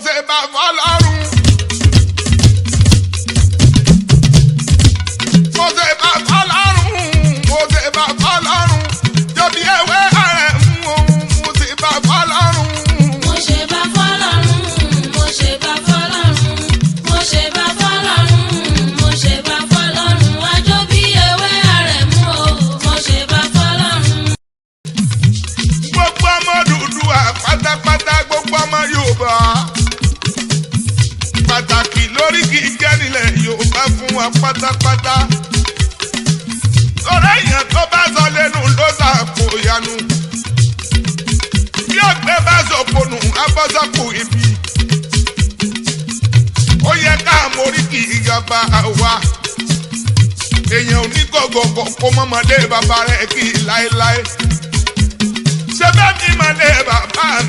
ṣe bá fọ́lọ́run. Mo ṣe bá fọ́lọ́run, mo ṣe bá fọ́lọ́run. Jọ̀bí ewé ààrẹ mú ohun, mo ṣe bá fọ́lọ́run. Mo ṣe bá fọ́lọ́run, mo ṣe bá fọ́lọ́run, mo ṣe bá fọ́lọ́run, mo ṣe bá fọ́lọ́run. Àjọbí ewé ààrẹ mú o, mo ṣe bá fọ́lọ́run. Gbogbo ọmọ Odùduwà pátápátá, gbogbo ọmọ Yorùbá. Pàtàkì lórí kíkẹ́ nílẹ̀ Yorùbá fún wa pátápátá. Ọ̀rẹ́ èèyàn tó bá sọ lẹ́nu ló sàpò ìyanu. Bí ọ̀gbẹ́ bá sọ̀pọ̀nù, abọ́sọ̀pò ibi. Ó yẹ ká mórí kì í yaba wa. Èèyàn ò ní gọ̀gọ̀gọ̀ kó mọ́mọdé bàbá rẹ̀ kí láéláé. Ṣé bẹ́ẹ̀ ni mọ̀lẹ́ bàbá mi?